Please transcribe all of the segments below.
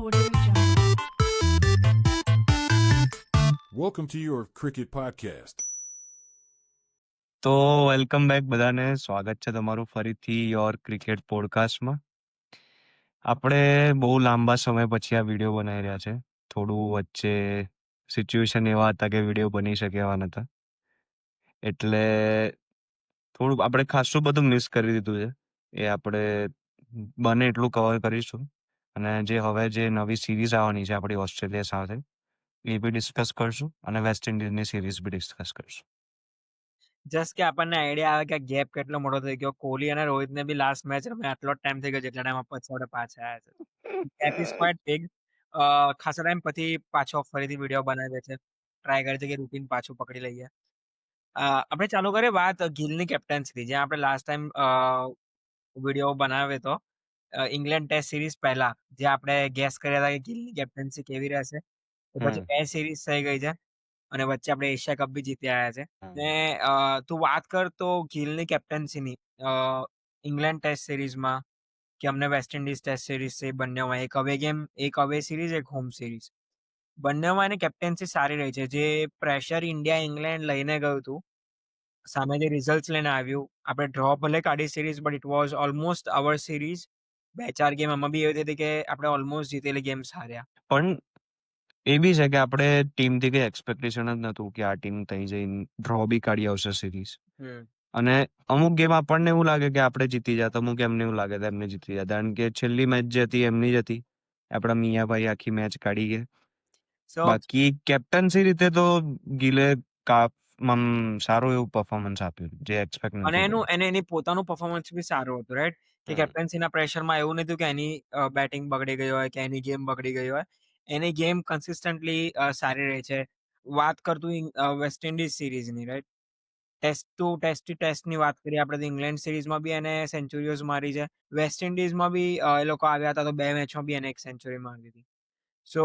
Audio Jungle. Welcome to your cricket podcast. તો welcome back બધાને. સ્વાગત છે તમારું ફરીથી યોર ક્રિકેટ પોડકાસ્ટમાં. આપણે બહુ લાંબા સમય પછી આ વિડીયો બનાવી રહ્યા છે. થોડું વચ્ચે સિચ્યુએશન એવા હતા કે વિડીયો બની શકે એવા નહોતા, એટલે થોડું આપણે ખાસું બધું મિસ કરી દીધું છે. એ આપણે બને એટલું કવર કરીશું, અને જે નવી સિરીઝ આવવાની છે આપણી ઓસ્ટ્રેલિયા સાથે, એ બી ડિસ્કસ કરશું, અને વેસ્ટ ઇન્ડિઝની સિરીઝ બી ડિસ્કસ કરશું. જસ્ટ કે આપણને આઈડિયા આવે કે ગેપ કેટલો મોટો થઈ ગયો. કોહલી અને રોહિતને બી લાસ્ટ મેચ રમે આટલો જ ટાઈમ થઈ ગયો જેટલા ટાઈમ પછી આપણે પાછા આવ્યા છે. Gap is quite big. ખાસા ટાઈમ પછી પાછો ફરીથી વિડીયો બનાવે છે. ટ્રાય કરે છે કે રૂટીન પાછું પકડી લઈએ. આપણે ચાલુ કરીએ વાત ગિલની કેપ્ટન્સીથી, જ્યાં આપણે લાસ્ટ ટાઈમ વિડીયો બનાવ્યો હતો ઇંગ્લેન્ડ ટેસ્ટ સિરીઝ પહેલા, જે આપણે ગેસ કર્યા હતા કે ગિલની કેપ્ટન્સી કેવી રહેશે. તો પછી બે સિરીઝ થઈ ગઈ છે અને વચ્ચે આપણે એશિયા કપ બી જીતી આવ્યા છે. ને તું વાત કર તો ગિલની કેપ્ટન્સીની ઇંગ્લેન્ડ ટેસ્ટ સિરીઝમાં કે અમને વેસ્ટ ઇન્ડિઝ ટેસ્ટ સિરીઝ છે, બંનેમાં એક અવે ગેમ, એક અવે સિરીઝ, એક હોમ સિરીઝ, બંનેમાં એની કેપ્ટન્સી સારી રહી છે. જે પ્રેશર ઇન્ડિયા ઇંગ્લેન્ડ લઈને ગયું હતું, સામે જે રિઝલ્ટ લઈને આવ્યું, આપણે ડ્રો ભલે કાઢી series, but it was almost our series. 2-4 game એમાં બી એવી હતી કે આપણે ઓલમોસ્ટ જીતેલી ગેમ્સ હાર્યા. પણ એ બી છે કે આપણે ટીમથી કંઈ એક્સપેક્ટેશન જ નહોતું કે આ ટીમ ત્યાં જઈને ડ્રો બી કાઢી આવશે સિરીઝ. અને અમુક ગેમ આપણને એવું લાગે કે આપણે જીતી જાત, અમુક એમને એવું લાગે કે એમને જીતી જાત, કારણ કે છેલ્લી મેચ જે હતી એમની જ હતી. આપણા મિયાભાઈ આખી મેચ કાઢી ગયા. સો બાકી કેપ્ટન્સી રીતે તો ગિલે સારું એવું પરફોર્મન્સ આપ્યું જે એક્સપેક્ટ અને નહોતું. એની પોતાનું પરફોર્મન્સ બી સારું હતું, રાઈટ? કે હમ. કેપ્ટન્સીના પ્રેશરમાં એવું નતું કે એની બેટિંગ બગડી ગઈ હોય કે એની ગેમ બગડી ગઈ હોય. એની ગેમ કન્સિસ્ટન્ટલી સારી રહી છે. વાત કરતું વેસ્ટ ઇન્ડિઝ સિરીઝની, રાઈટ? ટેસ્ટની વાત કરીએ આપણે તો ઇંગ્લેન્ડ સિરીઝમાં બી એને સેન્ચુરીઓઝ મારી છે. વેસ્ટ ઇન્ડિઝમાં બી એ લોકો આવ્યા હતા તો 2 મેચમાં બી એને એક સેન્ચુરી મારી હતી. સો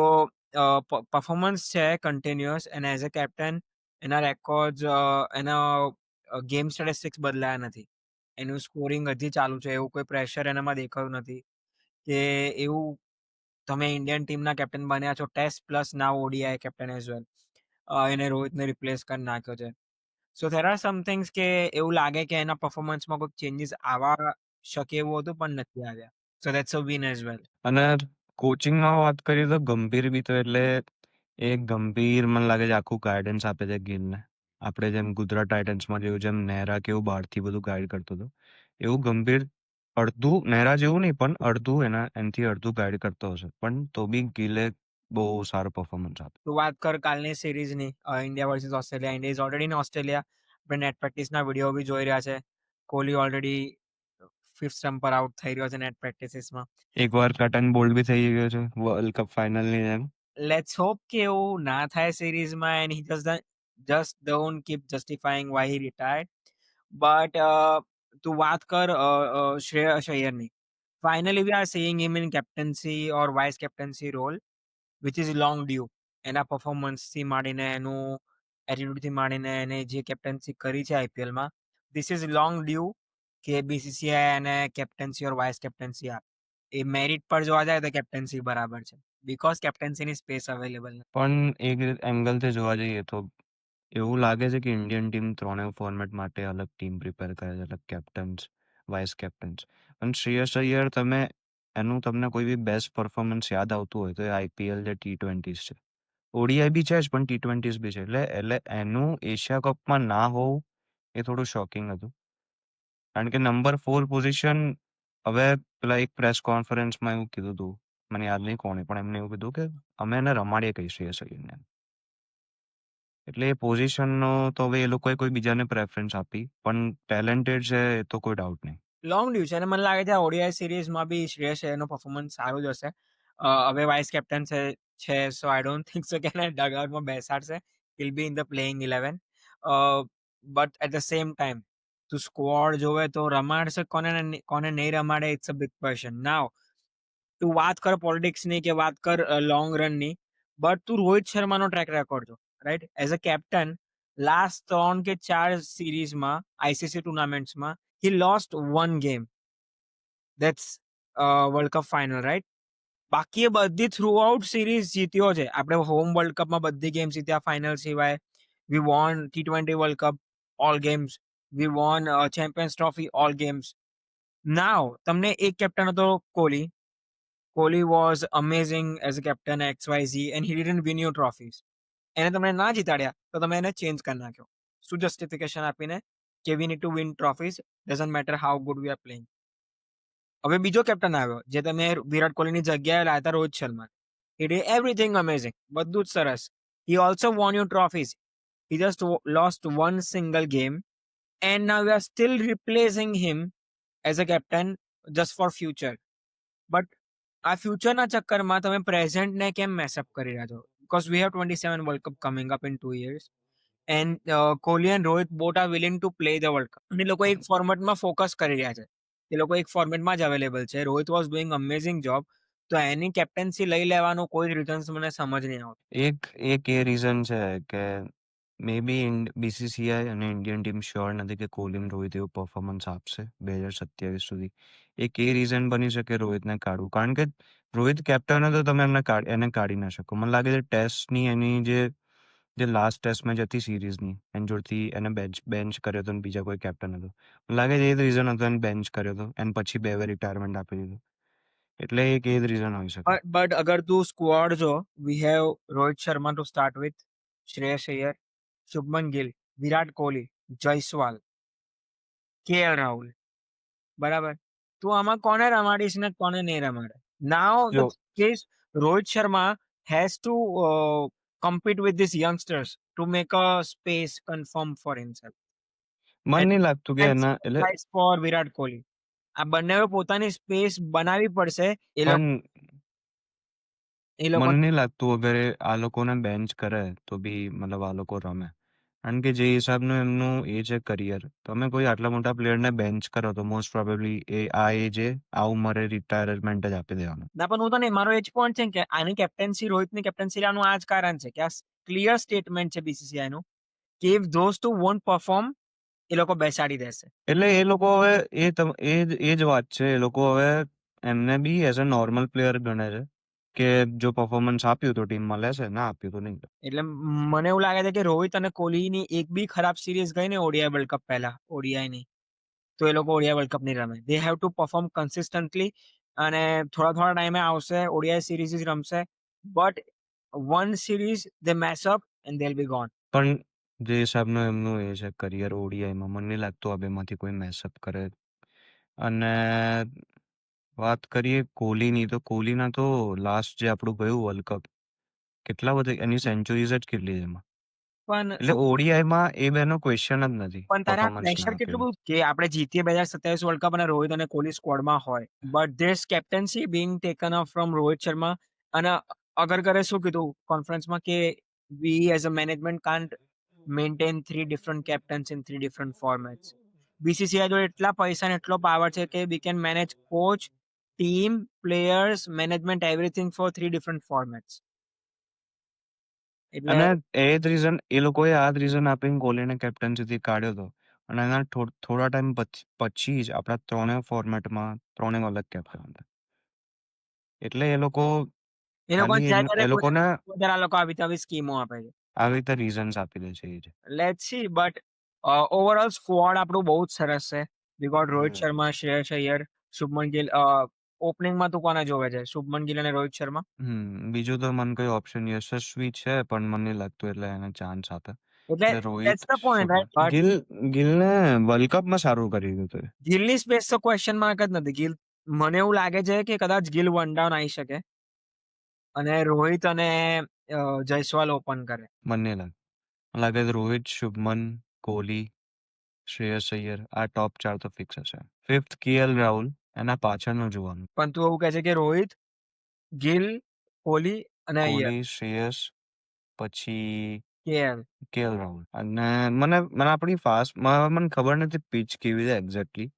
પરફોર્મન્સ છે કન્ટિન્યુઅસ, અને એઝ અ કેપ્ટન એના રેકોર્ડ્સ, એના ગેમ સ્ટેટિસ્ટિક્સ બદલાયા નથી. એનું સ્કોરિંગ હજી ચાલુ છે. એવું કોઈ પ્રેશર એનામાં દેખાયું નથી કે એવું તમે ઇન્ડિયન ટીમના કેપ્ટન બન્યા છો ટેસ્ટ પ્લસ નાવ ઓડીઆઈ કેપ્ટન એઝ વેલ. એને રોહિતને રિપ્લેસ કરી નાખ્યો છે. સો ધેર આર સમ થિંગ્સ કે એવું લાગે કે એના પરફોર્મન્સમાં કોઈ ચેન્જીસ આવવા શકે એવું હતું, પણ નથી આવ્યા. સો that's a win as well. અને કોચિંગમાં વાત કરીએ તો ગંભીર બી તો, એટલે એ ગંભીર મને લાગે છે આખું ગાઈડન્સ આપે છે ગિલને. આપણે જેમ ગુજરાત ટાઇટન્સમાં જેવું, જેમ નેહરા કેવું બહારથી બધું ગાઈડ કરતો હતો, એવું ગંભીર અડધું નેહરા જેવું નહીં, પણ એનાથી અડધું ગાઈડ કરતો હશે, પણ તો બી ગિલે બહુ સારું પરફોર્મન્સ આપ્યું. તું વાત કર કાલની સિરીઝની, India versus Australia. India is already in Australia. આપણે નેટ પ્રેક્ટિસના વિડીયો બી જોઈ રહ્યા છે. કોહલી ઓલરેડી 5th સ્ટમ્પ પર આઉટ થઈ રહ્યો છે નેટ પ્રેક્ટિસીસમાં. એકવાર કટન બોલ્ડ બી થઈ ગયો છે વર્લ્ડ કપ ફાઇનલની જેમ. લેટ્સ હોપ કે એવું ના થાય સિરીઝમાં, and he just don't keep justifying why he retired. But તું વાત કર શ્રેયસ અય્યરની. Finally we are seeing him in captaincy or vice captaincy role, which is long due. એના પરફોર્મન્સથી માંડીને, એનું એટીટ્યુડથી માંડીને, એને જે કેપ્ટન્સી કરી છે આઈપીએલમાં, ધીસ ઇઝ લોંગ ડ્યુ કે બીસીસીઆઈ એને કેપ્ટન્સી ઓર વાઇસ કેપ્ટન્સી આપે. એ મેરિટ પર જોવા જાય તો કેપ્ટન્સી બરાબર છે, બીકોઝ કેપ્ટન્સીની સ્પેસ અવેલેબલ નથી. પણ એક એંગલથી જોવા જઈએ તો એવું લાગે છે કે ઇન્ડિયન ટીમ ત્રણેય ફોર્મેટ માટે અલગ ટીમ પ્રિપેર કરે છે, અલગ કેપ્ટન્સ, વાઇસ કેપ્ટન્સ. અને શ્રેયસ અય્યર, તમને કોઈ બી બેસ્ટ પરફોર્મન્સ યાદ આવતું હોય તો એ આઈપીએલ જે T20s છે, ઓડીઆઈ બી છે જ, પણ T20s બી છે. એટલે એનું એશિયા કપમાં ના હોવું એ થોડું શોકિંગ હતું, કારણ કે નંબર 4 પોઝિશન, હવે પેલા એક પ્રેસ કોન્ફરન્સમાં એવું કીધું હતું, મને યાદ નહીં કોણે, પણ એમને એવું કીધું કે અમે એને રમાડીએ કઈ શ્રેયસ અય્યરને. એટલે એ પોઝિશનનો તો હવે એ લોકોએ કોઈ બીજાને પ્રેફરન્સ આપી, પણ ટેલેન્ટેડ છે એ તો કોઈ ડાઉટ નહીં. લોંગ ડ્યુ છે, અને મને લાગે છે ઓડીઆઈ સિરીઝમાં બી શ્રેયસ અય્યરનું પરફોર્મન્સ સારું જ હશે. હવે વાઇસ કેપ્ટન છે, સો આઈ ડોન્ટ થિંક સો કે એને ડગઆઉટમાં બેસાડશે. Will be in the playing 11. But at the same time તું સ્ક્વોડ જોવે તો રમાડશે કોને નહીં રમાડે, it's a big question. Now તું વાત કર પોલિટિક્સની કે વાત કર લોંગ રનની, બટ તું રોહિત શર્માનો ટ્રેક રેકોર્ડ જો, right? As a captain last 3 કે 4 સિરીઝમાં, ICC ટુર્નામેન્ટ્સમાં, he lost one game. That's World Cup final, right? બાકી એ બધી થ્રુ આઉટ સિરીઝ જીત્યો છે. આપણે હોમ વર્લ્ડ કપમાં બધી ગેમ જીત્યા ફાઇનલ સિવાય. We won T20 world cup all games. We won champions trophy all games. Now તમને એક કેપ્ટન હતો Kohli. Kohli was amazing as a captain XYZ and he didn't win your trophies. એને તમે ના જીતાડ્યા તો તમે એને ચેન્જ કરી નાખ્યો. શું જસ્ટિફિકેશન આપીને કે we need to win trophies doesn't matter how good we are playing. હવે બીજો કેપ્ટન આવ્યો જે તમે વિરાટ કોહલીની જગ્યાએ લાવ્યા હતા Rohit Sharma. He did everything amazing. બધું જ સરસ. He also won you trophies. He just lost one single game and now we are still replacing him as a captain just for future. But આ ફ્યુચરના ચક્કરમાં તમે પ્રેઝન્ટને કેમ મેસઅપ કરી રહ્યા છો? Because we have 27 world cup coming up in 2 years. And Kohli and Rohit both are willing to play the world cup. અને એ લોકો એક ફોર્મેટમાં ફોકસ કરી રહ્યા છે. એ લોકો એક ફોર્મેટમાં જ અવેલેબલ છે. Rohit was doing amazing job. તો એની કેપ્ટન્સી લઈ લેવાનું કોઈ રીઝન્સ મને સમજ નહીં આવતું. એક એ રીઝન છે કે મે બી BCCI અને ઇન્ડિયન ટીમ શ્યોર નથી કે કોહલી અને રોહિત એવું પરફોર્મન્સ આપશે 2027 સુધી. એક એ રીઝન બની શકે રોહિતને કાઢવું. કારણ કે રોહિત કેપ્ટન હતો, તમે એને કાઢી ના શકો. મને લાગે છે ટેસ્ટની એની જે લાસ્ટ ટેસ્ટમાં જ હતી સિરીઝની, એની જોડથી એને બેન્ચ કર્યો હતો અને બીજા કોઈ કેપ્ટન હતો. મને લાગે છે એ જ રીઝન હતો એને બેન્ચ કર્યો હતો અને પછી 2 વાર રિટાયરમેન્ટ આપી દીધું. એટલે એક એ જ રીઝન હોઈ શકે. બટ અગર તું સ્ક્વોડ જો, we have Rohit Sharma to start with, Shreyas Iyer, Shubman Gill, Virat Kohli, Jaiswal, KL Rahul. બરાબર. તું આમાં કોને રમાડીશ ને કોને નહીં રમાડે? નાઉ જો the case Rohit Sharma has to compete with these youngsters to make a space confirm for himself. મને And નહીં લાગતું કે એના એટલે sacrifice for વિરાટ કોહલી. આ બંનેએ પોતાની સ્પેસ બનાવવી પડશે. એ પણ લોકો મને નહીં લાગતું અગર આ લોકોને બેન્ચ કરે તો બી મતલબ આ લોકો રમે. કારણ કે જે હિસાબનું એમનું એ છે કરિયર, તમે કોઈ આટલા મોટા પ્લેયરને બેન્ચ કરો તો મોસ્ટ પ્રોબેબલી આ ઉંમરે રિટાયરમેન્ટ જ આપી દેવાનું. ના, પણ હું તને મારો એ જ પોઈન્ટ છે કે આની કેપ્ટન્સી, રોહિતની કેપ્ટન્સી લેવાનું આ જ કારણ છે કે આ ક્લિયર સ્ટેટમેન્ટ છે BCCI નું કે if those two won't perform, એ લોકો બેસાડી દેશે. એટલે એ લોકો હવે એ જ વાત છે. એ લોકો હવે એમને બી એઝ અ નોર્મલ પ્લેયર ગણે છે કે જો પરફોર્મન્સ આપ્યું તો ટીમમાં લેશે, ના આપ્યું તો નહીં લે. એટલે મને એવું લાગે છે કે રોહિત અને કોહલીની એક બી ખરાબ સિરીઝ ગઈ ને ODI વર્લ્ડ કપ પહેલા, ODI ની, તો એ લોકો ODI વર્લ્ડ કપ નહીં રમે. They have to perform consistently અને થોડા ટાઈમે આવશે, ODI સિરીઝ જ રમશે. But one series they mess up and they will be gone. પણ જે હિસાબનું એમનું એ છે કરિયર ODIમાં, મને નહીં લાગતું આ બેમાંથી કોઈ મેસઅપ કરે. અને વાત કરીએ કોહલીની, તો કોહલીના તો લાસ્ટ જે આપણું ગયું વર્લ્ડ કપ, કેટલા બધા એની સેન્ચુરીઝ જ કેટલી છે એમાં. પણ એટલે ODIમાં એ બેનો ક્વેશ્ચન જ નથી પણ તારે આ પરફોર્મન્સના પ્રેશર કેટલું આપેલું. બધું કે આપણે જીતીએ 2027 વર્લ્ડ કપ અને રોહિત અને કોહલી સ્ક્વોડમાં હોય, but this captaincy being taken up from Rohit Sharma. અને અગર કરે શું કીધું કોન્ફરન્સમાં કે we as a management can't maintain 3 different captains in 3 different formats. BCCI જોડે એટલા પૈસા ને એટલો પાવર છે કે we can manage coach, team, players, management, everything for 3 different formats. એટલે અને એ જ રીઝન, એ લોકોએ આ જ રીઝન આપીને કોહલીને કેપ્ટન્સીથી કાઢ્યો હતો. અને એના થોડા ટાઈમ પછી જ આપણા ત્રણેય ફોર્મેટમાં ત્રણેય અલગ કેપ્ટન હતા. એટલે એ લોકો એ લોકો ખાલી જ્યારે એ લોકોને આ લોકો આવી સ્કીમો આપે છે. આવી રીતે રીઝન્સ આપી દે છે એ જ. Let's see. But overall squad આપણું બહુ જ સરસ છે. We got Rohit Sharma, Shreyas Iyer, Shubman Gill. ઓપનિંગમાં તું કોને જોવે છે? શુભમન ગિલ અને રોહિત શર્મા. બીજું તો મને કોઈ ઓપ્શન યશસ્વી છે પણ મને નહીં લાગતું એટલે એને ચાન્સ આપે. એટલે એટલે Rohit, that's the point, right? Shubman ગિલને વર્લ્ડ કપમાં સારું કરી દીધું હતું. ગિલની સ્પેસ તો ક્વેશ્ચન માર્ક જ નથી. ગિલ, મને એવું લાગે છે કે કદાચ ગિલ વન ડાઉન આવી શકે અને રોહિત અને જયસ્વાલ ઓપન કરે. મને નહીં લાગે. મને લાગે છે રોહિત, શુભમન, કોહલી, શ્રેયસ અય્યર, આ ટોપ 4 તો ફિક્સ હશે. 5th KL રાહુલ, એના પાછળનું જોવાનું. પણ તું એવું કહે છે કે રોહિત, ગિલ, કોહલી અને અય્યર, કોહલી, શ્રેયસ, પછી KL રાહુલ. અને મને આપણી મને ખબર નથી પિચ કેવી છે એક્ઝેક્ટલી,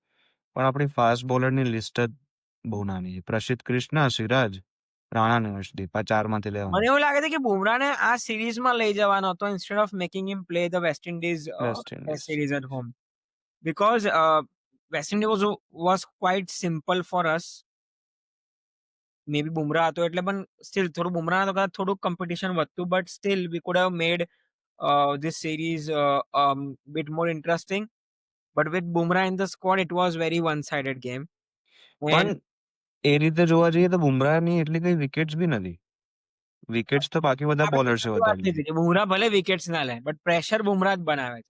પણ આપણી ફાસ્ટ બોલરની લિસ્ટ જ બહુ નાની છે. પ્રસિદ્ધ કૃષ્ણા, સિરાજ, રાણા ને હર્ષદીપ, આ 4માંથી મને લેવાનું. એવું લાગે છે કે બુમરાહને આ સિરીઝમાં લઈ જવાનો હતો instead of making him play the West Indies test series at home. Because West Indies was quite simple for us. Maybe Bumrah હતો એટલે પણ સ્ટીલ થોડું બુમરાહ હતો કદાચ થોડું કોમ્પિટિશન વધતું but still V could have made this series bit more interesting. But with Bumrah in the squad, it was very one-sided game. And પણ એ રીતે જોવા જઈએ તો બુમરાહની એટલી કઈ વિકેટ્સ બી નથી. વિકેટ્સ તો બાકી બધા આપણે બોલર્સે એ વાત વધારી લીધી લીધી. કે બુમરાહ ભલે વિકેટ્સ ના લે બટ પ્રેશર બુમરાહ જ બનાવે છે.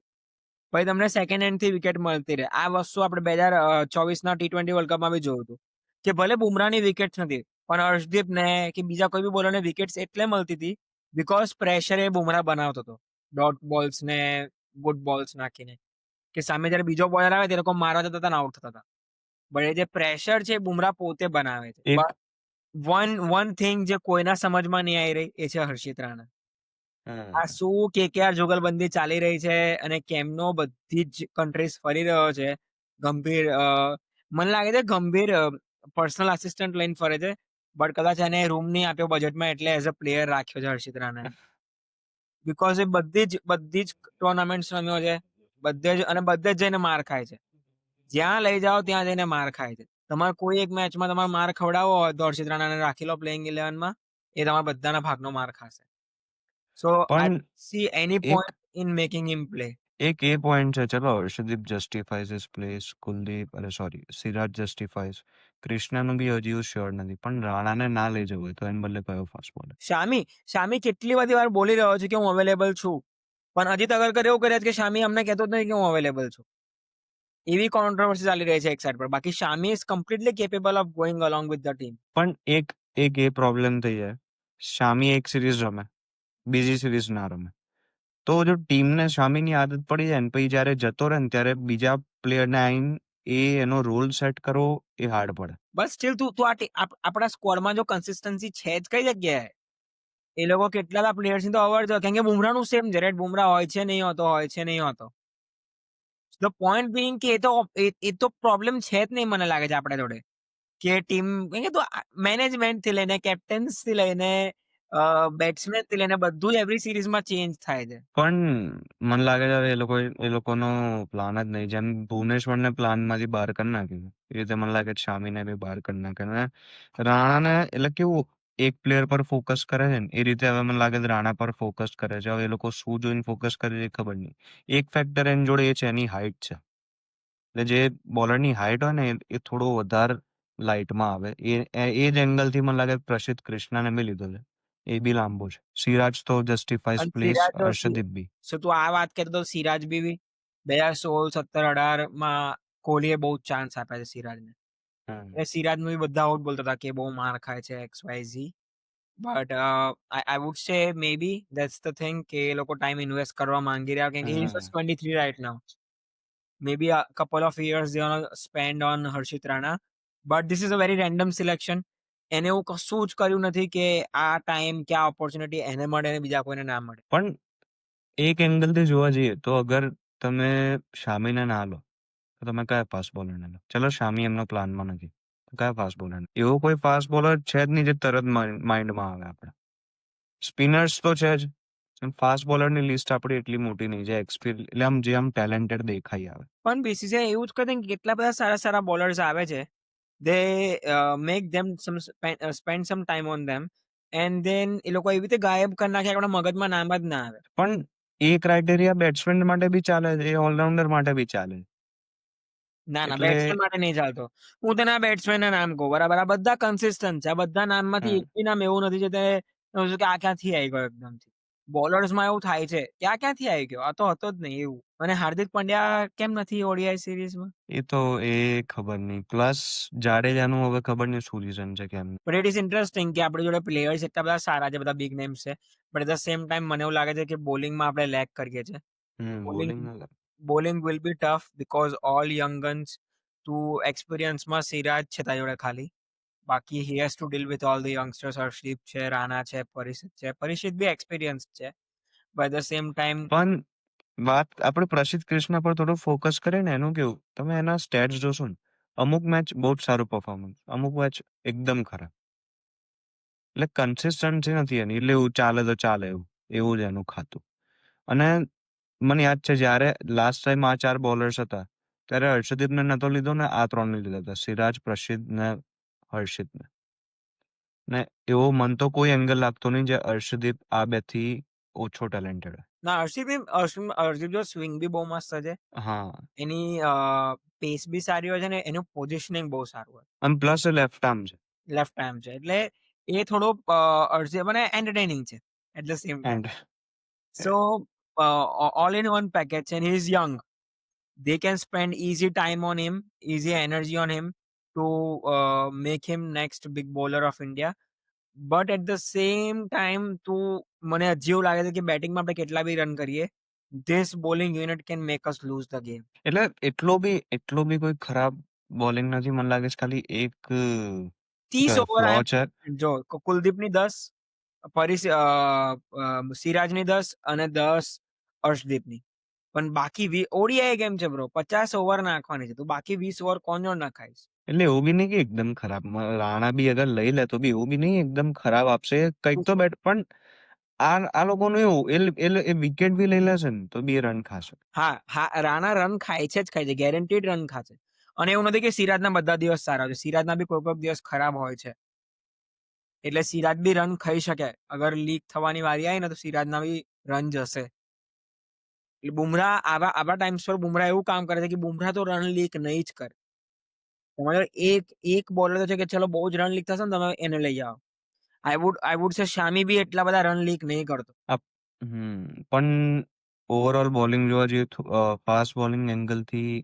પછી તમને સેકન્ડ હેન્ડ થી વિકેટ મળતી રહે. આ વસ્તુ આપણે 2024 ના T20 વર્લ્ડ કપમાં બી જોયું હતું કે ભલે બુમરાહની વિકેટ્સ નથી પણ હર્ષદીપ ને કે બીજા કોઈ બી બોલરને વિકેટ્સ એટલે મળતી હતી બીકોઝ પ્રેશર એ બુમરાહ બનાવતો હતો ડોટ બોલ્સ ને ગુડ બોલ્સ નાખીને કે સામે જયારે બીજો બોલર આવે તે લોકો મારવા જતા હતા ને આઉટ થતા હતા. બટ એ જે પ્રેશર છે એ બુમરાહ પોતે બનાવે છે. એક વન થિંગ જે કોઈના સમજમાં નહીં આવી રહી એ છે હર્ષિત રાણા. આ શું કેકેઆર જુગલબંધી ચાલી રહી છે અને કેમનો બધી જ કન્ટ્રીઝ ફરી રહ્યો છે. ગંભીર મને લાગે છે ગંભીર પર્સનલ આસિસ્ટન્ટ લઈને ફરે છે બટ કદાચ એને રૂમ નહીં આપ્યો બજેટમાં એટલે એઝ અ પ્લેયર રાખ્યો છે હર્ષિત રાણા બીકોઝ એ બધી જ ટુર્નામેન્ટ રમ્યો છે બધે જ જઈને માર ખાય છે. જ્યાં લઈ જાઓ ત્યાં જઈને માર ખાય છે. તમારે કોઈ એક મેચમાં તમારે માર ખવડાવવો હોય તો હર્ષિત રાણાને રાખી લો પ્લેઇંગ 11માં એ તમારા બધાના ભાગનો માર ખાશે. સો આઈ પણ સી એની એક point in making him play. એક એ પોઈન્ટ છે, ચલો Harshdeep justifies his place, Kuldeep sorry Siraj justifies, ક્રિષ્નાનું બી હજી શ્યોર નથી, પણ રાણાને ના લઈ જવું હોય તો એને બદલે કયો ફાસ્ટ બોલર? શામી કેટલી બધી વાર બોલી રહ્યો છે કે હું અવેલેબલ છું પણ અજીત અગરકર એવું કર્યા કે શામી અમને કહેતો જ નહીં કે હું અવેલેબલ છું. એવી કોન્ટ્રોવર્સી ચાલી રહી છે એક સાઈડ પર. બાકી Shami is completely capable of going along with the team. પણ એક એ પ્રોબ્લેમ થઈ જાય, શામી એક સિરીઝ રમે, બીજી સિરીઝ ના રમે, તો જો ટીમને શામીની આદત પડી જાય ને પછી જયારે જતો રહે ને ત્યારે બીજા પ્લેયરને આવીને એનો રોલ સેટ કરવો એ હાર્ડ પડે. બસ સ્ટીલ તું આપણા સ્કોરમાં જો કન્સિસ્ટન્સી છે જ કઈ જગ્યાએ એ લોકો કેટલા બધા પ્લેયર્સ ની તો અવર જો કેમ કે બુમરાહનું સેમ છે રાઈટ. બુમરાહ હોય છે નહીં હોતો. ધ પોઈન્ટ બિંગ કે એ તો પ્રોબ્લેમ છે જ નહીં મને લાગે છે આપણા જોડે કે ટીમ મેનેજમેન્ટ થી લઈને કેપ્ટન્સ થી લઈને બેટ્સમેન થી લઈને બધું જ એવરી સિરીઝમાં ચેન્જ થાય છે. પણ મને લાગે છે હવે એ લોકોનો પ્લાન જ નહીં. જેમ ભુવનેશ્વરને પ્લાનમાંથી બહાર કરી નાખ્યું એ રીતે મને લાગે છે શામીને બી બહાર કરી નાખે. અને રાણાને એટલે કેવું એક પ્લેયર પર ફોકસ કરે છે ને એ રીતે હવે મને લાગે છે રાણા પર ફોકસ કરે છે. હવે એ લોકો શું જોઈને ફોકસ કરે છે એ ખબર નહીં. એક ફેક્ટર એની જોડે એ છે એની હાઈટ છે. એટલે જે બોલરની હાઈટ હોય ને એ થોડો વધારે લાઇટમાં આવે. એ જ એંગલથી મને લાગે પ્રસિદ્ધ ક્રિષ્નાને બી લીધો છે. એ બી લાંબો છે. સિરાજ તો જસ્ટિફાઈસ અને પ્લેસ, હર્ષદીપ બી. તું આ વાત કરતો તો સિરાજ બી 2016, 17, 18માં કોહલીએ બહુ ચાન્સ આપ્યા છે સિરાજને. સિરાજનું બી બધા આઉટ બોલતા હતા કે બહુ માર ખાય છે XYZ. But I would say maybe that's the thing કે એ લોકો ટાઈમ ઇન્વેસ્ટ કરવા માંગી રહ્યા કેમ કે he is 23 right now. Maybe a couple of years they want to spend on Harshit Rana. But this is a very random selection. એને એવું કશું જ કર્યું નથી કે આ ટાઈમ કે આ ઓપોર્ચ્યુનિટી એને મળે ને બીજા કોઈને ના મળે. પણ એક એંગલથી જોવા જઈએ તો અગર તમે શામીને ના લો તો તમે કયા ફાસ્ટ બોલરને લો? ચલો શામી એમનો પ્લાનમાં નથી, કયા ફાસ્ટ બોલર? એવો કોઈ ફાસ્ટ બોલર છે જ નહીં જે તરત માઇન્ડમાં આવે આપણે. સ્પિનર્સ તો છે જ, ફાસ્ટ બોલરની લિસ્ટ આપણી એટલી મોટી નહીં જે એટલે આમ ટેલેન્ટેડ દેખાઈ આવે. પણ BCCI એવું જ કરે કે કેટલા બધા સારા બોલર્સ આવે છે. They make them spend some time on them and then એ લોકો એવી રીતે ગાયબ કરી નાખે આપણા મગજમાં નામ જ ના આવે. પણ એ ક્રાઇટેરિયા બેટ્સમેન માટે બી ચાલે છે, એ ઓલરાઉન્ડર માટે બી ચાલે. ના એટલે બેટ્સમેન માટે નહીં ચાલતો. હું તને આ બેટ્સમેન ના નામ કહું બરાબર. આ બધા કન્સિસ્ટન્ટ છે. આ બધા નામમાંથી એક બી નામ એવું નથી જે તે કે આ ક્યાંથી આવી ગયો એકદમથી. બોલર્સમાં એવું થાય છે કે આ ક્યાંથી આવી ગયો, આ તો હતો જ નહીં એવું. અને હાર્દિક પંડ્યા કેમ નથી ODI સિરીઝમાં? એ તો એ ખબર નહીં. પ્લસ જાડેજાનું હવે ખબર નહીં શું રીઝન છે કેમ. બટ ઇટ ઇઝ ઇન્ટરેસ્ટિંગ કે આપણી જોડે પ્લેયર્સ એટલા બધા સારા છે, બધા બિગ નેમ્સ છે. But at the same time મને એવું લાગે છે કે બોલિંગમાં આપણે લેક કરીએ છીએ. Bowling will be tough because all young guns તું એક્સપિરિયન્સમાં સિરાજ છે તારી જોડે ખાલી. બાકી he has to deal with all the youngsters. Harshdeep છે, રાણા છે, પરિષિત બી એક્સપિરિયન્સ છે. But at the same time પણ વાત આપણે પ્રસિદ્ધ ક્રિષ્ના પર થોડું ફોકસ કરીએ ને એનું કેવું, તમે એના સ્ટેટ્સ જોશો ને અમુક મેચ બહુ જ સારું પરફોર્મન્સ, અમુક મેચ એકદમ ખરાબ. એટલે કન્સિસ્ટન્સી નથી એની. એટલે એવું ચાલે તો ચાલે એવું જ એનું ખાતું. અને મને યાદ છે જ્યારે લાસ્ટ ટાઈમ આ 4 બોલર્સ હતા ત્યારે હર્ષદીપને નતો લીધો ને આ 3 ને લીધા હતા, સિરાજ, પ્રસિદ્ધ ને હર્ષિતને. ને એવો મન તો કોઈ એંગલ લાગતો નહીં જે અર્શદીપ આ બેથી ઓછો ટેલેન્ટેડ હોય. ના, હર્ષદીપ જો સ્વિંગ બી બહુ મસ્ત છે. હા, એની પેસ બી સારી હોય છે ને એનું પોઝિશનિંગ બહુ સારું હોય. અને પ્લસ એ લેફ્ટ આર્મ છે. લેફ્ટ આર્મ છે. એટલે એ થોડો હર્ષદીપ અને એન્ટરટેનિંગ છે at the same time. And So, all in one package, and he's young. They can spend easy time on him, easy energy on him to make him next big bowler of India. But at the same time, મને હજી એવું લાગે છે કે બેટિંગમાં આપણે કેટલા બી run કરીએ, this bowling unit can make us lose the game. એટલે એટલો બી કોઈ ખરાબ બોલિંગ નથી. મને લાગે છે ખાલી એક 30 ઓવર ફ્લો છે. જો કુલદીપની 10, સિરાજની 10 અને 10 અર્શદીપની. પણ બાકી ઓડીઆઈ ગેમ છે બ્રો, 50 ઓવર નાખવાની છે, તો બાકી 20 ઓવર કોણ જોડ નખાઈશ? એટલે એવું બી નહીં કે એકદમ ખરાબ. રાણા બી અગર લઈ લે તો બી એવું બી નહીં એકદમ ખરાબ આપશે. કંઈક તો બેટ પણ આ લોકોનું એવું એ વિકેટ બી લઈ લેશે ને તો બી રન ખાશે. હા, રાણા રન ખાય છે, ગેરંટીડ રન ખાશે. અને એવું નથી કે સિરાજના બધા દિવસ સારા હોય છે, સિરાજના બી કોઈ દિવસ ખરાબ હોય છે. એટલે સિરાજ બી રન ખાઈ શકે. અગર લીક થવાની વારી આવી ને તો સિરાજના બી રન જશે. એટલે બુમરાહ આવા ટાઈમ્સ પર બુમરાહ એવું કામ કરે છે કે બુમરાહ તો રન લીક નહીં જ કરે. તમારે એક બોલર તો છે કે ચલો બહુ જ રન લીક થશે ને તમે એને લઈ જાઓ. આઈ વુડ સે શામી બી એટલા બધા રન લીક નહીં કરતો. પણ ઓવરઓલ બોલિંગ જોવા જઈએ ફાસ્ટ બોલિંગ એંગલથી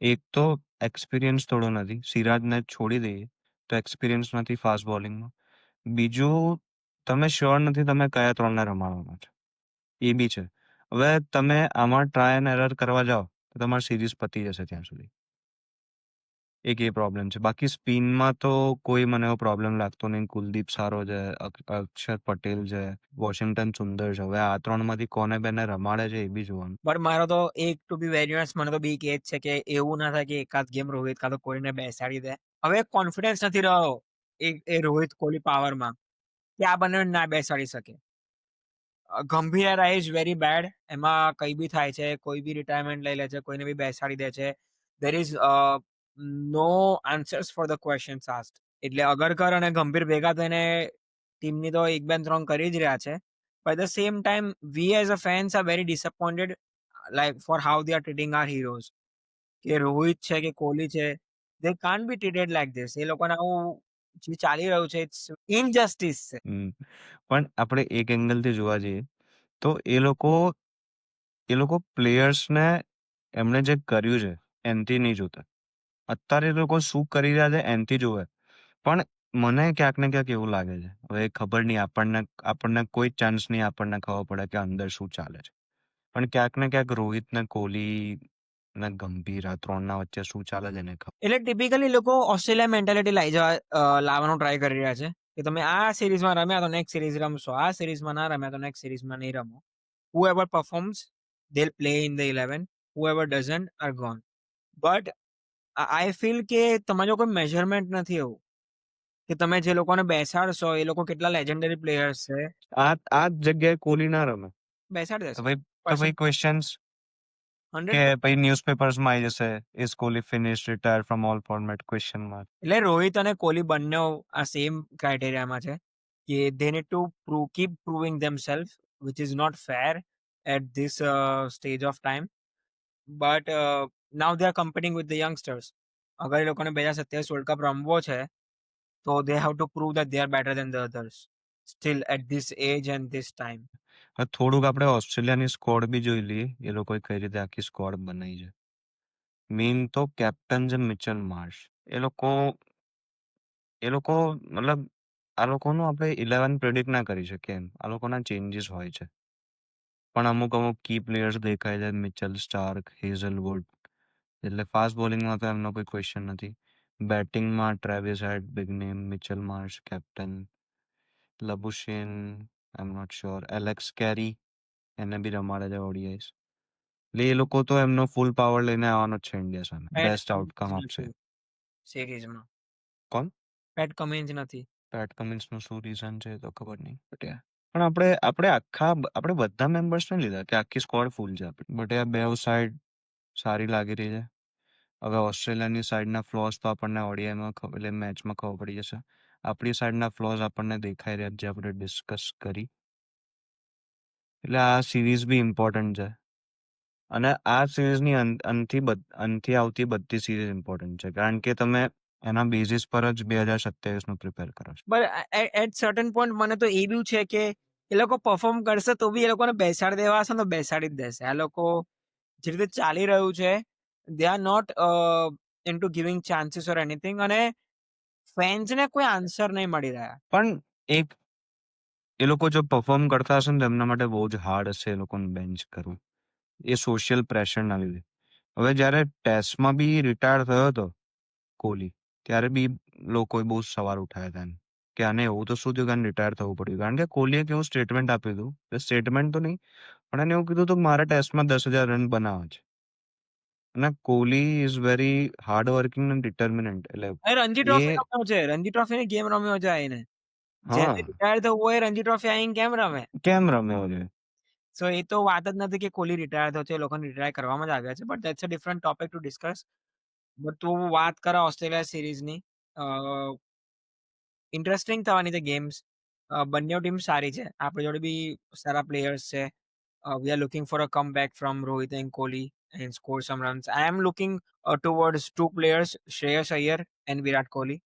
એક તો એક્સપિરિયન્સ થોડો નથી. સિરાજને છોડી દઈએ તો એક્સપિરિયન્સ નથી ફાસ્ટ બોલિંગમાં. બીજું તમે શ્યોર નથી તમે કયા ત્રણને રમાડવાના છે, એ બી છે. હવે તમે આમાં ટ્રાય એન્ડ એરર કરવા જાઓ તો તમારી સિરીઝ પતી જશે ત્યાં સુધી. એક એ પ્રોબ્લેમ છે. બાકી સ્પિનમાં તો કોઈ મને એવો પ્રોબ્લેમ લાગતો નહીં. કુલદીપ સારો છે, અક્ષર પટેલ છે, વોશિંગ્ટન સુંદર છે. હવે આ ત્રણમાંથી કોને બેને રમાડે છે એ બી જોવાનું. બટ મારો તો એક ટુ બી વેરી ઓનેસ્ટ મને તો બીક એ જ છે કે એવું ના થાય કે એકાદ ગેમ રોહિત કાં તો કોહલીને બેસાડી દે. હવે કોન્ફિડન્સ નથી રહ્યો એ રોહિત કોહલી પાવરમાં કે આ બંને ના બેસાડી શકે. ગંભીર ઇઝ વેરી બેડ. એમાં કઈ બી થાય છે, કોઈ બી રિટાયરમેન્ટ લઈ લે છે, કોઈને બી બેસાડી દે છે. There is no answers for the questions asked. એટલે અગરકર અને ગંભીર ભેગા થઈને ટીમની તો 1-2-3 કરી જ રહ્યા છે. But at the same time, we as a fans are very disappointed, like for how they are treating our heroes. કે રોહિત છે કે કોહલી છે, they can't be treated like this. એ લોકોને આવું જે ચાલી રહ્યું છે, it's injustice છે. પણ આપણે એક એંગલથી જોવા જઈએ તો એ લોકો પ્લેયર્સને એમણે જે કર્યું છે એનથી નહીં જોતા. અત્યારે એ લોકો શું કરી રહ્યા છે એનથી જોવે. પણ મને ક્યાંક ને ક્યાંક એવું લાગે છે, હવે ખબર નહીં, આપણને કોઈ ચાન્સ નહીં આપણને ખબર પડે કે અંદર શું ચાલે છે. પણ ક્યાંક ને ક્યાંક રોહિત ને કોહલી ને ગંભીર આ ત્રણના વચ્ચે શું ચાલે છે એને ખબર. એટલે ટિપિકલી લોકો ઓસ્ટ્રેલિયા મેન્ટાલિટી લાવવાનો ટ્રાય કરી રહ્યા છે કે તમે આ સિરીઝમાં રમ્યા તો નેક્સ્ટ સિરીઝ રમશો, આ સિરીઝમાં ના રમ્યા તો નેક્સ્ટ સિરીઝમાં નહીં રમો. whoever performs they'll play in the 11, whoever doesn't are gone. But I feel કે તમારે જો કોઈ મેજરમેન્ટ નથી એવું કે તમે જે લોકોને બેસાડશો એ લોકો કેટલા લેજેન્ડરી પ્લેયર્સ છે, આ જગ્યાએ કોહલી ના રમે બેસાડી તો દેશો. ભાઈ ક્વેશ્ચન્સ કે 100%. ભાઈ ન્યૂઝપેપર્સમાં આવી જશે, is Kohli finish retire from all format question mark. એટલે રોહિત અને કોહલી બંને આ સેમ ક્રાઇટેરિયામાં છે કે they need to keep proving themselves, which is not fair at this stage of time. But now they are competing with the youngsters. અગર એ લોકોને 2027 world cup રમવો છે તો they have to prove that they are better than the others still at this age and this time. હવે થોડુંક આપણે ઓસ્ટ્રેલિયાની squad બી જોઈ લઈએ, એ લોકોએ કઈ રીતે આખી સ્કોડ બનાવી છે. મેઇન તો કેપ્ટન છે મિચેલ માર્શ. એ લોકો મતલબ આ લોકોનું આપણે 11 પ્રેડિક્ટ ના કરી શકીએ એમ. આ લોકોના ચેન્જીસ હોય છે. પણ અમુક કી પ્લેયર્સ દેખાય છે, મિચેલ સ્ટાર્ક, હેઝલવુડ. એટલે ફાસ્ટ બોલિંગમાં તો એમનો કોઈ ક્વેશ્ચન નથી. બેટિંગમાં Travis Head, big name, Mitchell Marsh captain, Labuschagne I am not sure, Alex Carey એને બી રમાડે છે ઓડીઆઈસ. એટલે એ લોકો તો એમનો ફૂલ પાવર લઈને આવવાનો જ છે ઇન્ડિયા સામે. બેસ્ટ આઉટકમ આપશે. સિરીઝમાં કોણ? પેટ કમિન્સ નથી. પેટ કમિન્સનું શું રીઝન છે તો ખબર નહીં. પણ આપણે બધા મેમ્બર્સને લીધા કે આખી સ્કોડ ફૂલ છે આપણી. બટ આ બે સાઈડ સારી લાગી રહી છે. હવે ઓસ્ટ્રેલિયાની સાઈડના ફ્લોસ તો આપણને ઓડીઆઈમાં એટલે મેચમાં ખબર પડી જશે. આપણી સાઈડના ફ્લોઝ આપણને દેખાઈ રહ્યા જે આપણે ડિસ્કસ કરી. એટલે આ સિરીઝ બી ઇમ્પોર્ટન્ટ છે અને આ સિરીઝની અંતથી આવતી બધી સિરીઝ ઇમ્પોર્ટન્ટ છે કારણ કે તમે એના બેઝિસ પર જ 2027 નું પ્રિપેર કરો છો. બટ એટ સર્ટન પોઈન્ટ મને તો એ બી છે કે એ લોકો પરફોર્મ કરશે તો બી એ લોકોને બેસાડી દેવા હશે ને તો બેસાડી જ દેશે. આ લોકો જે રીતે ચાલી રહ્યું છે they are not into giving chances or anything અને ફેન્સને કોઈ આન્સર નહીં મળી રહ્યા. પણ એક એ લોકો જો પરફોર્મ કરતા હશે ને તો એમના માટે બહુ જ હાર્ડ હશે એ લોકોને બેન્ચ કરવું એ સોશિયલ પ્રેશરના લીધે. હવે જ્યારે ટેસ્ટમાં બી રિટાયર થયો હતો કોહલી ત્યારે બી લોકોએ બહુ સવાલ ઉઠાવ્યા હતા એમ કે આને એવું તો શું થયું કે આને રિટાયર થવું પડ્યું કારણ કે કોહલીએ કેવું સ્ટેટમેન્ટ આપ્યું હતું સ્ટેટમેન્ટ તો નહીં પણ એને એવું કીધું હતું કે મારે ટેસ્ટમાં 10,000 રન બનાવવા છે અને Kohli is very hard working and determinant એટલે રણજી એ ટ્રોફી રમ્યો છે, રણજી ટ્રોફીની ગેમ રમ્યો છે આઈને. જેને હા રિટાયર થવું હોય રણજી ટ્રોફી આઈને કેમ રમે? કેમ રમ્યો છે સો એ તો વાત જ નથી કે કોહલી રિટાયર થયો છે, એ લોકોને રિટાયર કરવામાં જ આવ્યા છે. But that's a different topic to discuss. But તું વાત કરે ઓસ્ટ્રેલિયા સિરીઝની, ઇન્ટરેસ્ટિંગ થવાની છે ગેમ્સ. બંને ટીમ સારી છે. આપણી જોડે બી સારા પ્લેયર્સ છે. We are looking for a comeback from Rohit and Kohli and score some runs. I am looking towards two players, Shreyas Iyer and Virat Kohli.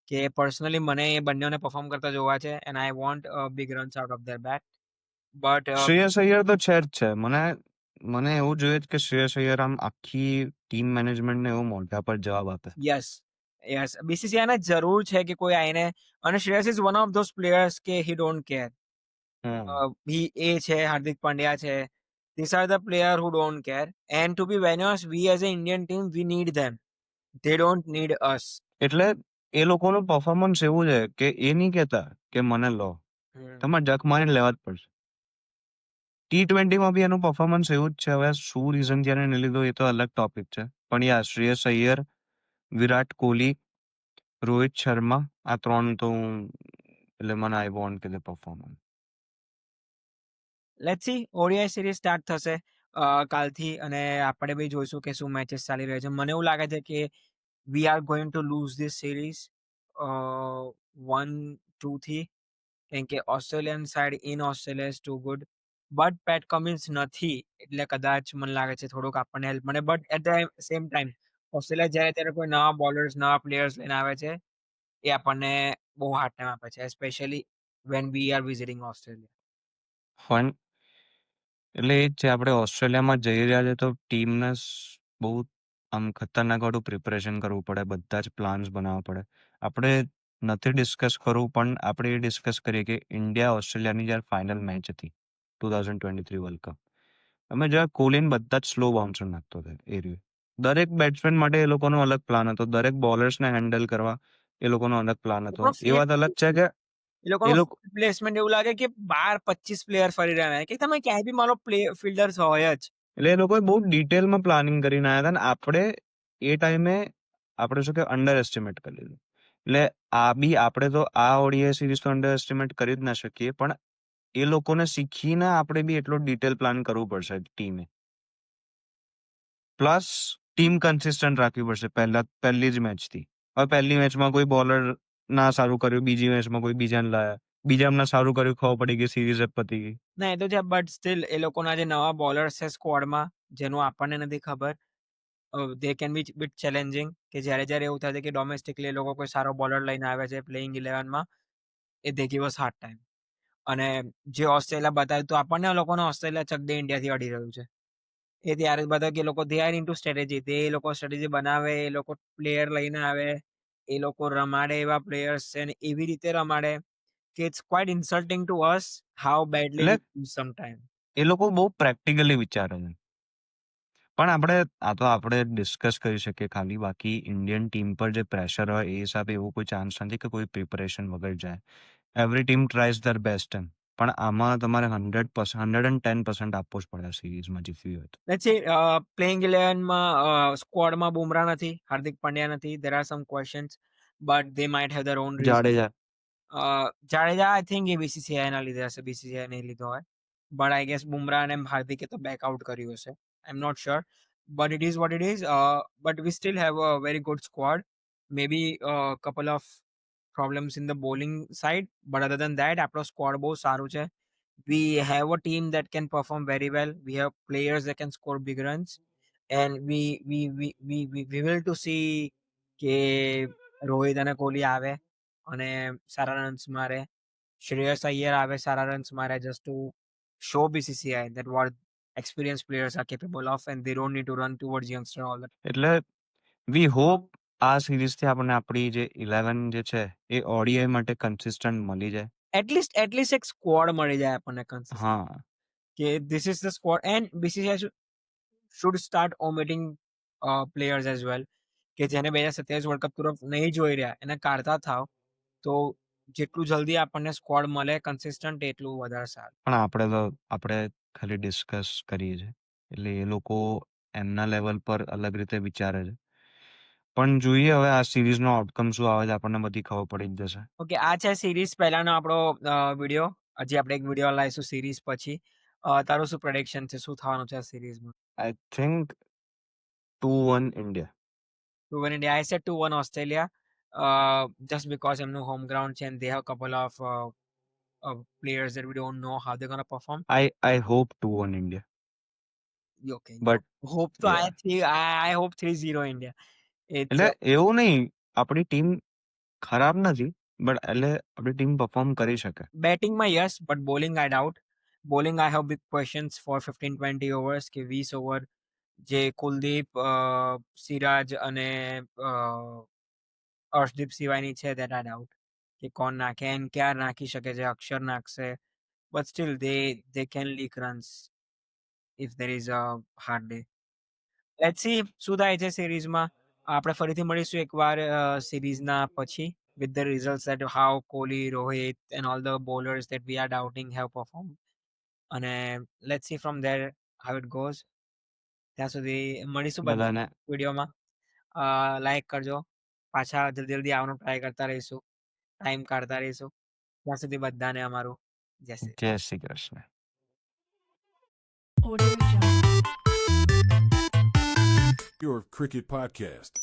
કે પર્સનલી મને એ બંનેને પરફોર્મ કરતા જોવા છે and I want big runs out of their bat. But Shreyas Iyer તો છે જ છે મને એવું જોઈએ છે કે શ્રેયસ અય્યર આમ આખી ટીમ મેનેજમેન્ટને એવું મોઢા પર જવાબ આપે. યસ બીસીસીઆઈને જરૂર છે કે કોઈ આઈને, અને Shreyas is one of those players કે હી ડોન્ટ કેર. એ છે, હાર્દિક પંડ્યા છે. These are the player who don't care. And to be very honest, we as an Indian team, we need them. They don't need us. એટલે એ લોકોનું performance એવું છે કે એ નહીં કહેતા કે મને લો, તમારે જક મારીને લેવા જ પડશે. T20માં બી એનું પરફોર્મન્સ એવું જ છે. હવે શું રીઝન છે એને નહીં લીધો એ તો અલગ ટોપિક છે પણ યા શ્રેયસ અય્યર, વિરાટ કોહલી, રોહિત શર્મા આ ત્રણ તો એટલે મને આઈ વોન્ટ કે performance. Let's see, ODI series start થશે કાલથી અને આપણે બી જોઈશું કે શું મેચેસ ચાલી રહ્યા છે. મને એવું લાગે છે કે we are going to lose this series 1-2 કેમ કે Australian side in Australia is too good. But Pat Cummins નથી એટલે કદાચ મને લાગે છે થોડુંક આપણને હેલ્પ મળે. But at the same time Australia જાય ત્યારે કોઈ નવા બોલર્સ, નવા પ્લેયર્સ લઈને આવે છે, એ આપણને બહુ હાર્ડ ટાઈમ આપે છે, specially when we are visiting Australia. Fun એટલે એ જ છે આપણે ઓસ્ટ્રેલિયામાં જઈ રહ્યા છે તો ટીમને બહુ આમ ખતરનાક વાળું પ્રિપરેશન કરવું પડે, બધા જ પ્લાન્સ બનાવવા પડે. આપણે નથી ડિસ્કસ કરવું પણ આપણે એ ડિસ્કસ કરીએ કે ઇન્ડિયા ઓસ્ટ્રેલિયાની જ્યારે ફાઇનલ મેચ હતી 2023 વર્લ્ડ કપ, અમે જ્યાં કોહલીને બધા જ સ્લો બાઉન્સર નાખતો હતો એ રહ્યું. દરેક બેટ્સમેન માટે એ લોકોનો અલગ પ્લાન હતો, દરેક બોલર્સને હેન્ડલ કરવા એ લોકોનો અલગ પ્લાન હતો. એ વાત અલગ છે કે એ લોકોનું એ લોકો પ્લેસમેન્ટ એવું લાગે કે 12-25 પ્લેયર ફરી રહ્યા કે તમે ક્યાંય બી મારો ફિલ્ડર્સ હોય જ. એટલે એ લોકોએ બહુ ડિટેલમાં પ્લાનિંગ કરીને આવ્યા હતા ને આપણે એ ટાઈમે આપણે શું કે અંડર એસ્ટિમેટ કરી લીધું. એટલે આ બી આપણે તો આ ઓડીઆઈ સિરીઝ તો અંડર એસ્ટિમેટ કરી જ ના શકીએ પણ એ લોકોને શીખીને આપણે બી એટલો ડિટેલ પ્લાન કરવું પડશે ટીમે. પ્લસ ટીમ કન્સિસ્ટન્ટ રાખવી પડશે પહેલી જ મેચથી. હવે પહેલી મેચમાં કોઈ બોલર ના સારું કર્યું, બીજી મેચમાં કોઈ બીજાને લાયા, બીજામાં સારું કર્યું, ખબર પડી ગઈ સિરીઝ પતી ગઈ. ના એ તો છે, બટ સ્ટીલ એ લોકોના જે નવા બોલર્સ છે સ્ક્વોડમાં જેનું આપણને નથી ખબર, they can be bit challenging. કે જ્યારે એવું થાય છે કે ડોમેસ્ટિકલી એ લોકો કોઈ સારો બોલર લઈને આવે છે પ્લેઇંગ 11માં, એ દે ગીવ અસ હાર્ડ ટાઈમ. અને જે ઓસ્ટ્રેલિયા બતાવ્યું તો આપણને લોકોને ઓસ્ટ્રેલિયા ચક દે ઇન્ડિયાથી અડી રહ્યું છે. એ ત્યારે જ બધા કે લોકો દે આર ઇન્ટુ સ્ટ્રેટેજી, તે એ લોકો સ્ટ્રેટેજી બનાવે, એ લોકો પ્લેયર લઈને આવે, એ લોકો રમાડે એવા પ્લેયર્સ છે ને એવી રીતે રમાડે કે it's quite insulting to us how badly એટલે વી લૂઝ સમ ટાઈમ. એ લોકો બહુ પ્રેક્ટિકલી વિચારે છે. પણ આપણે ડિસ્કસ કરી શકીએ ખાલી, બાકી ઇન્ડિયન ટીમ પર જે પ્રેશર હોય એ હિસાબે એવો કોઈ ચાન્સ નથી કે કોઈ પ્રિપરેશન વગર જાય. એવરી ટીમ ટ્રાઇઝ ધર બેસ્ટ એમ. પણ આમાં તમારે 110% આપવો જ પડે સિરીઝમાં જીતવી હોય તો. લેટ્સ સી, પ્લેઇંગ 11માં સ્ક્વોડમાં બુમરાહ નથી, હાર્દિક પંડ્યા નથી. There are some questions but they might have there on reason. Jadeja Jadeja I think A BCCI ના લીધે હશે, બીસીસીઆઈ નહીં લીધો હોય. બટ આઈ ગેસ બુમરાહ અને હાર્દિકે તો બેકઆઉટ કર્યું હશે. I am not sure but it is what it is. But we still have a very good squad. Maybe couple of problems in the bowling side, but other than that, આપણો squad બહુ સારું છે. We have a team that can perform very well. We have players that can score big runs, and we will to see કે રોહિત અને કોહલી આવે અને સારા runs મારે. શ્રેયસ અય્યર આવે સારા રન્સ મારે, just to show BCCI that what experienced players are capable of, and they don't need to run towards youngster all the time. એટલે we hope આ સિરીઝથી આપણને આપણી જે 11 જે છે એ ઓડીઆઈ માટે કન્સિસ્ટન્ટ મળી જાય. At least એક squad મળી જાય આપણને consistent. હા કે this is the squad, and BCCI should start omitting players as well. કે જેને 2027 વર્લ્ડ કપ તરફ નહીં જોઈ રહ્યા એને કાઢતા થાવ તો જેટલું જલ્દી આપણને સ્ક્વોડ મળે કન્સિસ્ટન્ટ એટલું વધારે સારું. પણ આપણે ખાલી ડિસ્કસ કરીએ છીએ એટલે એ લોકો એમના લેવલ પર અલગ રીતે વિચારે છે. પણ જોઈએ હવે આ સિરીઝનો આઉટકમ શું આવે છે, આપણને બધી ખબર પડી જ જશે. ઓકે, આ છે સિરીઝ પહેલાનો આપણો વિડીયો. હજી આપણે એક વિડીયો લાવીશું સિરીઝ પછી. તારું શું પ્રેડિક્શન છે, શું થવાનું છે આ સિરીઝમાં? I think 2-1 India. 2-1 India. I said 2-1 Australia, just because એમનું હોમ ગ્રાઉન્ડ છે and they have a couple of players that we don't know how they're gonna perform. I hope 2-1 India. Okay, But hope તો yeah. I hope 3-0 India. એટલે એવું નહીં, આપણી team ખરાબ નથી, but એટલે આપણી ટીમ પરફોર્મ કરી શકે. બેટિંગમાં yes, but bowling I doubt. Bowling I have big questions for 15-20 overs કે 20 ઓવર જે કુલદીપ, સિરાજ અને અર્શદીપ સિવાયની છે that I doubt કે કોણ નાખે. NKR નાખી શકે છે, અક્ષર નાખશે, but still they can leak runs if there is a hard day. Let's see શું થાય છે સિરીઝમાં. આપણે ફરીથી મળીશું એકવાર સિરીઝના પછી with the results that how Kohli, Rohit and all the bowlers that we are doubting have performed. અને let's see from there how it goes. ત્યાં સુધી મળીશું બધાને વિડીયોમાં. લાઈક કરજો, પાછા જલ્દી જલ્દી આવવાનું ટ્રાય કરતા રહીશું, ટાઈમ કાઢતા રહીશું. ત્યાં સુધી બધાને અમારું જય શ્રી જય Shri Krishna. Your Cricket Podcast.